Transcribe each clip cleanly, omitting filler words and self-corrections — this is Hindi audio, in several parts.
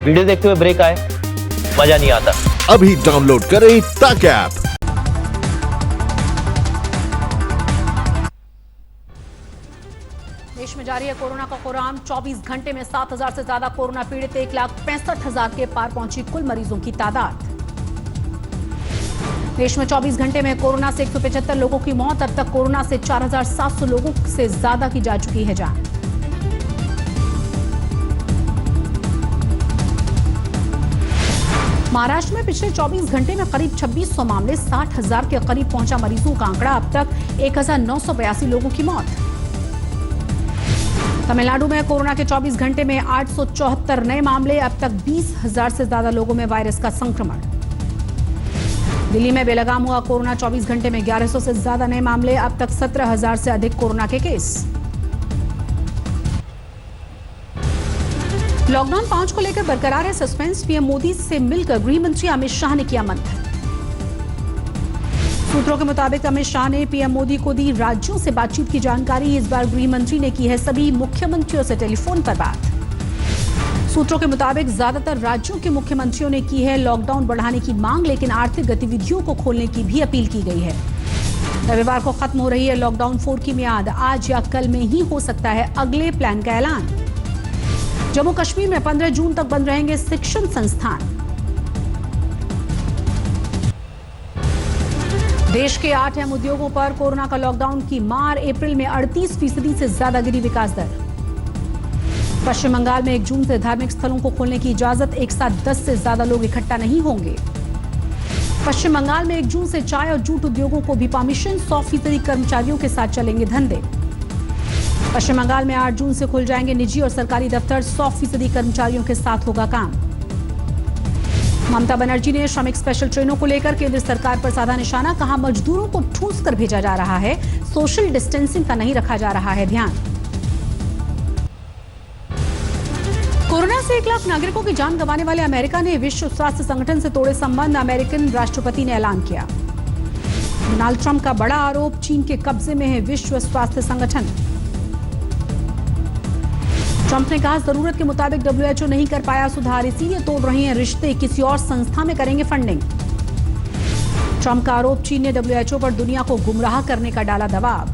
वीडियो देखते हुए ब्रेक आए, मजा नहीं आता। अभी डाउनलोड करें तक ऐप। देश में जारी है कोरोना का कोराम। 24 घंटे में 7,000 से ज्यादा कोरोना पीड़ित, 1,65,000 के पार पहुंची कुल मरीजों की तादाद। देश में 24 घंटे में कोरोना से 175 लोगों की मौत। अब तक कोरोना से 4,700 लोगों से ज्यादा की जा चुकी है जान। महाराष्ट्र में पिछले 24 घंटे में करीब 2600 मामले, 60,000 के करीब पहुंचा मरीजों का आंकड़ा। अब तक 1,982 लोगों की मौत। तमिलनाडु में कोरोना के 24 घंटे में 874 नए मामले। अब तक 20,000 से ज्यादा लोगों में वायरस का संक्रमण। दिल्ली में बेलगाम हुआ कोरोना। 24 घंटे में 1100 से ज्यादा नए मामले। अब तक 17,000 से अधिक कोरोना के केस। लॉकडाउन 5 को लेकर बरकरार है सस्पेंस। पीएम मोदी से मिलकर गृह मंत्री अमित शाह ने किया मंथन। सूत्रों के मुताबिक अमित शाह ने पीएम मोदी को दी राज्यों से बातचीत की जानकारी। इस बार गृह मंत्री ने की है सभी मुख्यमंत्रियों से टेलीफोन पर बात। सूत्रों के मुताबिक ज्यादातर राज्यों के मुख्यमंत्रियों ने की है लॉकडाउन बढ़ाने की मांग, लेकिन आर्थिक गतिविधियों को खोलने की भी अपील की गई है। रविवार को खत्म हो रही है लॉकडाउन 4 की मियाद। आज या कल में ही हो सकता है अगले प्लान का ऐलान। जम्मू कश्मीर में 15 जून तक बंद रहेंगे शिक्षण संस्थान। देश के 8 अहम उद्योगों पर कोरोना का लॉकडाउन की मार। अप्रैल में 38% से ज्यादा गिरी विकास दर। पश्चिम बंगाल में 1 जून से धार्मिक स्थलों को खोलने की इजाजत। एक साथ 10 से ज्यादा लोग इकट्ठा नहीं होंगे। पश्चिम बंगाल में 1 जून से चाय और जूट उद्योगों को भी परमिशन। 100% कर्मचारियों के साथ चलेंगे धंधे। पश्चिम बंगाल में 8 जून से खुल जाएंगे निजी और सरकारी दफ्तर। 100% कर्मचारियों के साथ होगा काम। ममता बनर्जी ने श्रमिक स्पेशल ट्रेनों को लेकर केंद्र सरकार पर साधा निशाना। कहा मजदूरों को ठूस कर भेजा जा रहा है, सोशल डिस्टेंसिंग का नहीं रखा जा रहा है ध्यान। कोरोना से 1 लाख नागरिकों की जान गंवाने वाले अमेरिका ने विश्व स्वास्थ्य संगठन से तोड़े संबंध। अमेरिकन राष्ट्रपति ने ऐलान किया। डोनाल्ड ट्रंप का बड़ा आरोप, चीन के कब्जे में है विश्व स्वास्थ्य संगठन। ट्रंप ने कहा जरूरत के मुताबिक WHO नहीं कर पाया सुधार, इसीलिए तोड़ रहे हैं रिश्ते, किसी और संस्था में करेंगे फंडिंग। ट्रंप का आरोप, चीन ने WHO पर दुनिया को गुमराह करने का डाला दबाव।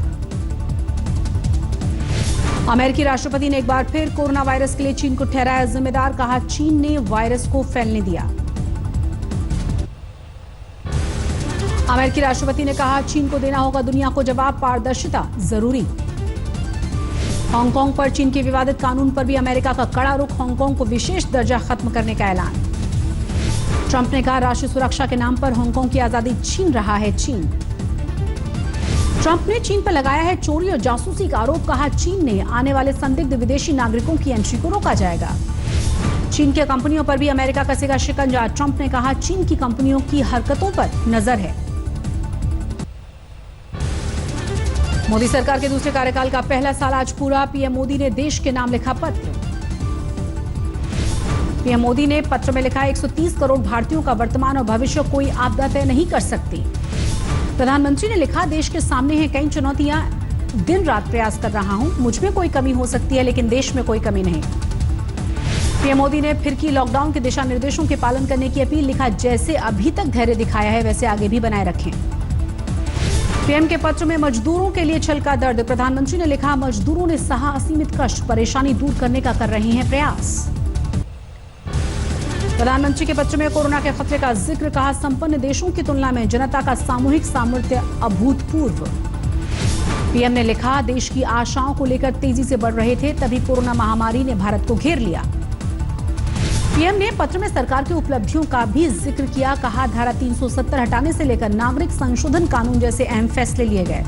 अमेरिकी राष्ट्रपति ने एक बार फिर कोरोना वायरस के लिए चीन को ठहराया जिम्मेदार। कहा चीन ने वायरस को फैलने दिया। अमेरिकी राष्ट्रपति ने कहा चीन को देना होगा दुनिया को जवाब, पारदर्शिता जरूरी। हांगकांग पर चीन के विवादित कानून पर भी अमेरिका का कड़ा रुख। हांगकांग को विशेष दर्जा खत्म करने का ऐलान। ट्रंप ने कहा राष्ट्रीय सुरक्षा के नाम पर हांगकांग की आजादी छीन रहा है चीन। ट्रंप ने चीन पर लगाया है चोरी और जासूसी का आरोप। कहा चीन ने आने वाले संदिग्ध विदेशी नागरिकों की एंट्री को रोका जाएगा। चीन की कंपनियों पर भी अमेरिका कसेगा शिकंजा। ट्रंप ने कहा चीन की कंपनियों की हरकतों पर नजर है। मोदी सरकार के दूसरे कार्यकाल का पहला साल आज पूरा। पीएम मोदी ने देश के नाम लिखा पत्र। पीएम मोदी ने पत्र में लिखा 130 करोड़ भारतीयों का वर्तमान और भविष्य कोई आपदा तय नहीं कर सकती। प्रधानमंत्री ने लिखा देश के सामने हैं कई चुनौतियां, दिन रात प्रयास कर रहा हूं, मुझ में कोई कमी हो सकती है लेकिन देश में कोई कमी नहीं। पीएम मोदी ने फिर की लॉकडाउन के दिशा निर्देशों के पालन करने की अपील। लिखा जैसे अभी तक धैर्य दिखाया है वैसे आगे भी बनाए रखें। पीएम के पत्र में मजदूरों के लिए छलका दर्द। प्रधानमंत्री ने लिखा मजदूरों ने सहा असीमित कष्ट, परेशानी दूर करने का कर रहे हैं प्रयास। प्रधानमंत्री के पत्र में कोरोना के खतरे का जिक्र। कहा संपन्न देशों की तुलना में जनता का सामूहिक सामर्थ्य अभूतपूर्व। पीएम ने लिखा देश की आशाओं को लेकर तेजी से बढ़ रहे थे, तभी कोरोना महामारी ने भारत को घेर लिया। पीएम ने पत्र में सरकार की उपलब्धियों का भी जिक्र किया। कहा धारा 370 हटाने से लेकर नागरिक संशोधन कानून जैसे अहम फैसले लिए गए।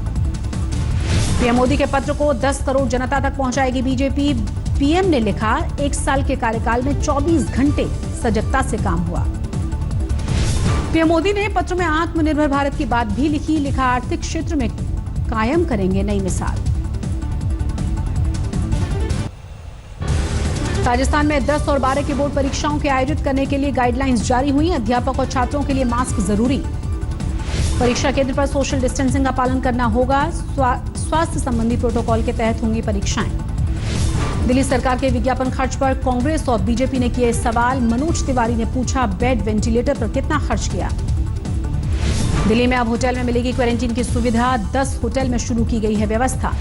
पीएम मोदी के पत्र को 10 करोड़ जनता तक पहुंचाएगी बीजेपी। पीएम ने लिखा 1 साल के कार्यकाल में 24 घंटे सजगता से काम हुआ। पीएम मोदी ने पत्र में आत्मनिर्भर भारत की बात भी लिखी। लिखा आर्थिक क्षेत्र में कायम करेंगे नई मिसाल। राजस्थान में 10 और 12 की बोर्ड परीक्षाओं के आयोजित करने के लिए गाइडलाइंस जारी हुई। अध्यापक और छात्रों के लिए मास्क जरूरी। परीक्षा केंद्र पर सोशल डिस्टेंसिंग का पालन करना होगा। स्वास्थ्य संबंधी प्रोटोकॉल के तहत होंगी परीक्षाएं। दिल्ली सरकार के विज्ञापन खर्च पर कांग्रेस और बीजेपी ने किए सवाल। मनोज तिवारी ने पूछा, बेड वेंटिलेटर पर कितना खर्च किया। दिल्ली में अब होटल में मिलेगी क्वारंटीन की सुविधा। 10 होटल में शुरू की गई है व्यवस्था।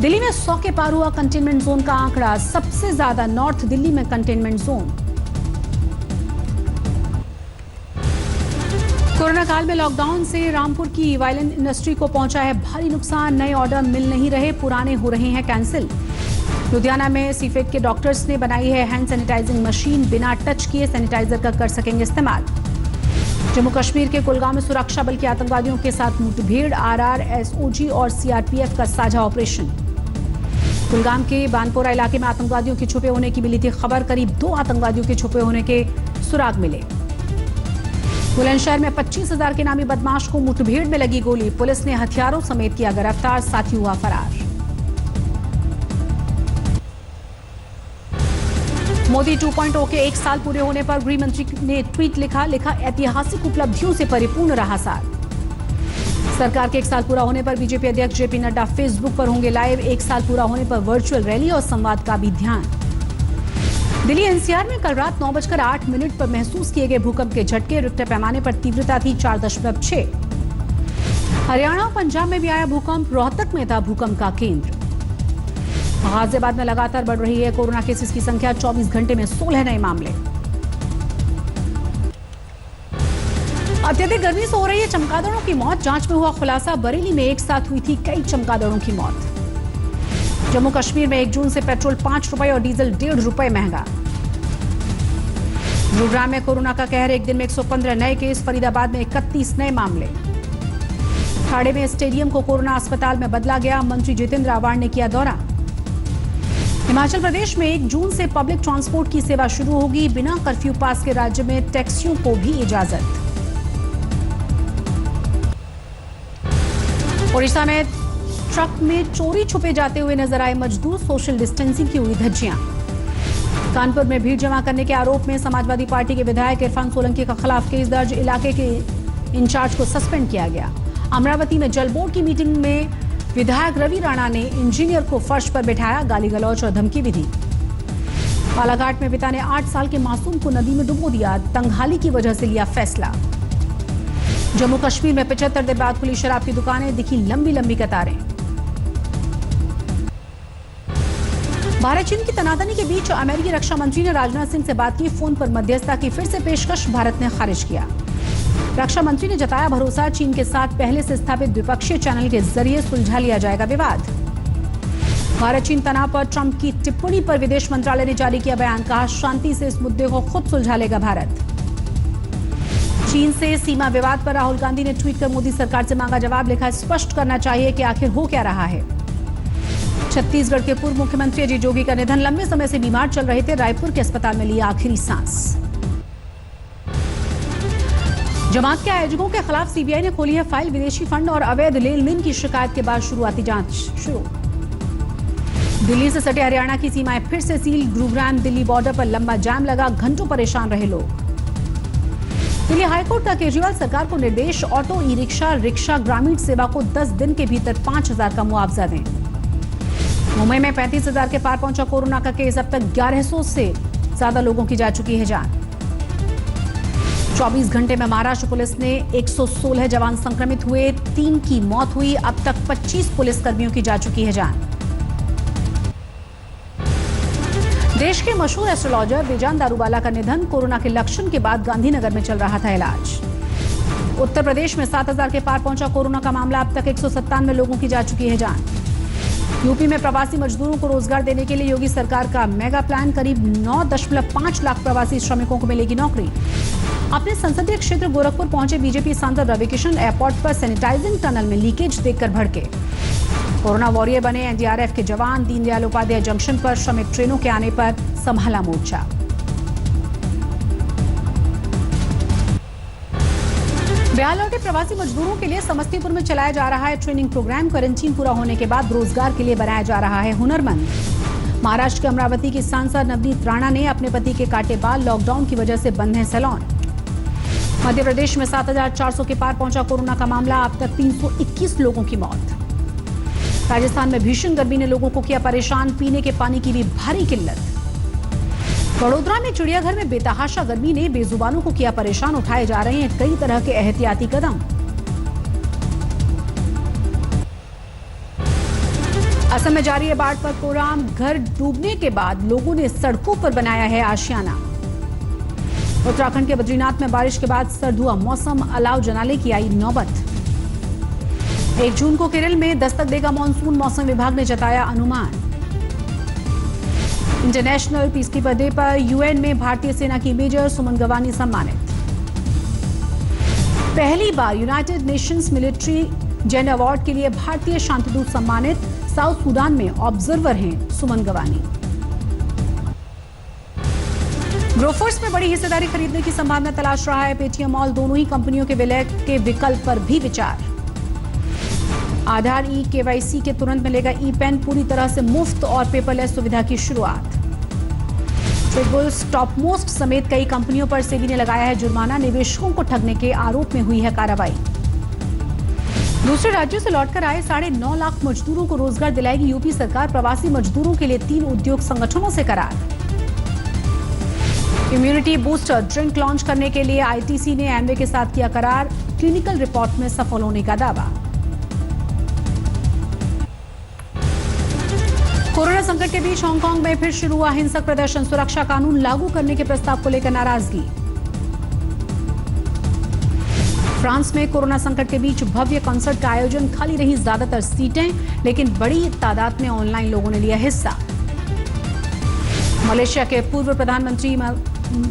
दिल्ली में 100 के पार हुआ कंटेनमेंट जोन का आंकड़ा। सबसे ज्यादा नॉर्थ दिल्ली में कंटेनमेंट जोन। कोरोना काल में लॉकडाउन से रामपुर की वायलिन इंडस्ट्री को पहुंचा है भारी नुकसान। नए ऑर्डर मिल नहीं रहे, पुराने हो रहे हैं कैंसिल। लुधियाना में सीफेड के डॉक्टर्स ने बनाई है हैंड सैनिटाइजिंग मशीन। बिना टच किए सैनिटाइजर का कर सकेंगे इस्तेमाल। जम्मू कश्मीर के कुलगांव में सुरक्षा बल के आतंकवादियों के साथ मुठभेड़। आरआर, एसओजी और सीआरपीएफ का साझा ऑपरेशन। कुलगाम के बानपोरा इलाके में आतंकवादियों के छुपे होने की मिली थी खबर। करीब 2 आतंकवादियों के छुपे होने के सुराग मिले। बुलंदशहर में 25,000 के नामी बदमाश को मुठभेड़ में लगी गोली। पुलिस ने हथियारों समेत किया गिरफ्तार, साथी हुआ फरार। मोदी 2.0 के 1 साल पूरे होने पर गृह मंत्री ने ट्वीट लिखा, ऐतिहासिक उपलब्धियों से परिपूर्ण रहा साल। सरकार के 1 साल पूरा होने पर बीजेपी अध्यक्ष जेपी नड्डा फेसबुक पर होंगे लाइव। 1 साल पूरा होने पर वर्चुअल रैली और संवाद का भी ध्यान। दिल्ली एनसीआर में कल रात 9:08 पर महसूस किए गए भूकंप के झटके। रिक्टर पैमाने पर तीव्रता थी 4.6। हरियाणा और पंजाब में भी आया भूकंप। रोहतक में था भूकंप का केंद्र। गाजियाबाद में लगातार बढ़ रही है कोरोना केसेस की संख्या। 24 घंटे में 16 नए मामले। अत्यधिक गर्मी से हो रही है चमगादड़ों की मौत। जांच में हुआ खुलासा, बरेली में एक साथ हुई थी कई चमगादड़ों की मौत। जम्मू कश्मीर में 1 जून से पेट्रोल 5 रुपए और डीजल 1.5 रुपए महंगा। गुरुग्राम में कोरोना का कहर। एक दिन में 115 नए केस। फरीदाबाद में 31 नए मामले। ठाणे में स्टेडियम को कोरोना अस्पताल में बदला गया। मंत्री जितेंद्र आवाड़ ने किया दौरा। हिमाचल प्रदेश में 1 जून से पब्लिक ट्रांसपोर्ट की सेवा शुरू होगी। बिना कर्फ्यू पास के राज्य में टैक्सियों को भी इजाजत। ओडिशा में ट्रक में चोरी छुपे जाते हुए नजर आए मजदूर। सोशल डिस्टेंसिंग की उड़ी धज्जियां। कानपुर में भीड़ जमा करने के आरोप में समाजवादी पार्टी के विधायक इरफान सोलंकी के खिलाफ केस दर्ज। इलाके के इंचार्ज को सस्पेंड किया गया। अमरावती में जल बोर्ड की मीटिंग में विधायक रवि राणा ने इंजीनियर को फर्श पर बिठाया। गाली गलौज और धमकी भी दी। बालाघाट में पिता ने 8 साल के मासूम को नदी में डुबो दिया। तंगहाली की वजह से लिया फैसला। जम्मू कश्मीर में 75 दिन बाद खुली शराब की दुकानें। दिखी लंबी लंबी कतारें। भारत चीन की तनातनी के बीच अमेरिकी रक्षा मंत्री ने राजनाथ सिंह से बात की। फोन पर मध्यस्थता की फिर से पेशकश भारत ने खारिज किया। रक्षा मंत्री ने जताया भरोसा, चीन के साथ पहले से स्थापित द्विपक्षीय चैनल के जरिए सुलझा लिया जाएगा विवाद। भारत चीन तनाव पर ट्रंप की टिप्पणी पर विदेश मंत्रालय ने जारी किया बयान। कहा, शांति से इस मुद्दे को खुद सुलझा लेगा भारत। चीन से सीमा विवाद पर राहुल गांधी ने ट्वीट कर मोदी सरकार से मांगा जवाब। लिखा, स्पष्ट करना चाहिए कि आखिर हो क्या रहा है। छत्तीसगढ़ के पूर्व मुख्यमंत्री अजीत जोगी का निधन। लंबे समय से बीमार चल रहे थे। रायपुर के अस्पताल में लिया आखिरी सांस। जमात के आयोजकों के खिलाफ सीबीआई ने खोली है फाइल। विदेशी फंड और अवैध लेन देन की शिकायत के बाद शुरुआती जांच शुरू। दिल्ली से सटे हरियाणा की सीमाएं फिर से सील। गुरुग्राम दिल्ली बॉर्डर पर लंबा जाम लगा। घंटों परेशान रहे लोग। दिल्ली हाईकोर्ट का केजरीवाल सरकार को निर्देश। ऑटो, ई रिक्शा, रिक्शा ग्रामीण सेवा को 10 दिन के भीतर 5,000 का मुआवजा दें। मुंबई में 35,000 के पार पहुंचा कोरोना का केस। अब तक 1100 से ज्यादा लोगों की जा चुकी है जान। 24 घंटे में महाराष्ट्र पुलिस ने 116 जवान संक्रमित हुए। 3 की मौत हुई। अब तक 25 पुलिसकर्मियों की जा चुकी है जान। देश के मशहूर एस्ट्रोलॉजर बेजान दारूवाला का निधन। कोरोना के लक्षण के बाद गांधीनगर में चल रहा था इलाज। उत्तर प्रदेश में 7,000 के पार पहुंचा कोरोना का मामला। अब तक 197 लोगों की जा चुकी है जान। यूपी में प्रवासी मजदूरों को रोजगार देने के लिए योगी सरकार का मेगा प्लान। करीब 9.5 लाख प्रवासी श्रमिकों को मिलेगी नौकरी। अपने संसदीय क्षेत्र गोरखपुर पहुंचे बीजेपी सांसद रविकिशन एयरपोर्ट पर सैनिटाइजिंग टनल में लीकेज देखकर भड़के। कोरोना वॉरियर बने एनडीआरएफ के जवान। दीनदयाल उपाध्याय जंक्शन पर श्रमिक ट्रेनों के आने पर संभाला मोर्चा। बिहार लौटे प्रवासी मजदूरों के लिए समस्तीपुर में चलाया जा रहा है ट्रेनिंग प्रोग्राम। क्वारंटीन पूरा होने के बाद रोजगार के लिए बनाया जा रहा है हुनरमंद। महाराष्ट्र के अमरावती की सांसद नवनीत राणा ने अपने पति के काटे बाल। लॉकडाउन की वजह से बंद है सैलून। मध्य प्रदेश में 7,400 के पार पहुंचा कोरोना का मामला। अब तक 321 लोगों की मौत। राजस्थान में भीषण गर्मी ने लोगों को किया परेशान, पीने के पानी की भी भारी किल्लत। वडोदरा में चिड़ियाघर में बेतहाशा गर्मी ने बेजुबानों को किया परेशान, उठाए जा रहे हैं कई तरह के एहतियाती कदम। असम में जारी है बाढ़ पर कोराम, घर डूबने के बाद लोगों ने सड़कों पर बनाया है आशियाना। उत्तराखंड के बद्रीनाथ में बारिश के बाद सर्द हुआ मौसम, अलाव जनाले की आई नौबत। 1 जून को केरल में दस्तक देगा मॉनसून, मौसम विभाग ने जताया अनुमान। इंटरनेशनल पीसकीपर डे पर यूएन में भारतीय सेना की मेजर सुमन गवानी सम्मानित। पहली बार United Nations military gender award के लिए भारतीय शांतिदूत सम्मानित। साउथ सुडान में ऑब्जर्वर हैं सुमन गवानी। ग्रोफर्स में बड़ी हिस्सेदारी खरीदने की संभावना तलाश रहा है पेटीएम मॉल। दोनों ही कंपनियों के विलय के विकल्प पर भी विचार। आधार केवाईसी के तुरंत मिलेगा पेन, पूरी तरह से मुफ्त और पेपरलेस सुविधा की शुरुआत। बिगबुल्स, टॉपमोस्ट समेत कई कंपनियों पर सेबी ने लगाया है जुर्माना, निवेशकों को ठगने के आरोप में हुई है कार्रवाई। दूसरे राज्यों से लौटकर आए 9.5 लाख मजदूरों को रोजगार दिलाएगी यूपी सरकार। प्रवासी मजदूरों के लिए 3 उद्योग संगठनों से करार। इम्यूनिटी बूस्टर ड्रिंक लॉन्च करने के लिए आईटीसी ने एमवे के साथ किया करार, क्लिनिकल रिपोर्ट में सफल होने का दावा। कोरोना संकट के बीच हांगकांग में फिर शुरू हुआ हिंसक प्रदर्शन, सुरक्षा कानून लागू करने के प्रस्ताव को लेकर नाराजगी। फ्रांस में कोरोना संकट के बीच भव्य कॉन्सर्ट का आयोजन, खाली रही ज्यादातर सीटें, लेकिन बड़ी तादाद में ऑनलाइन लोगों ने लिया हिस्सा। मलेशिया के पूर्व प्रधानमंत्री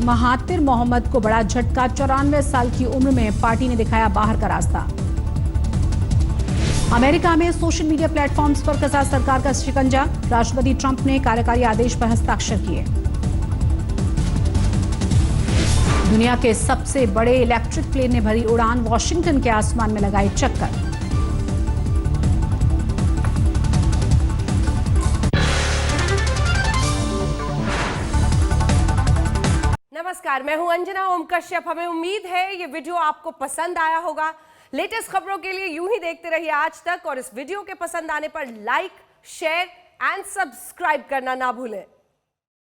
महातिर मोहम्मद को बड़ा झटका, 94 साल की उम्र में पार्टी ने दिखाया बाहर का रास्ता। अमेरिका में सोशल मीडिया प्लेटफॉर्म्स पर कसा सरकार का शिकंजा, राष्ट्रपति ट्रंप ने कार्यकारी आदेश पर हस्ताक्षर किए। दुनिया के सबसे बड़े इलेक्ट्रिक प्लेन ने भरी उड़ान, वॉशिंगटन के आसमान में लगाए चक्कर। नमस्कार, मैं हूं अंजना ओम कश्यप। हमें उम्मीद है ये वीडियो आपको पसंद आया होगा। लेटेस्ट खबरों के लिए यूं ही देखते रहिए आज तक, और इस वीडियो के पसंद आने पर लाइक, शेयर एंड सब्सक्राइब करना ना भूलें।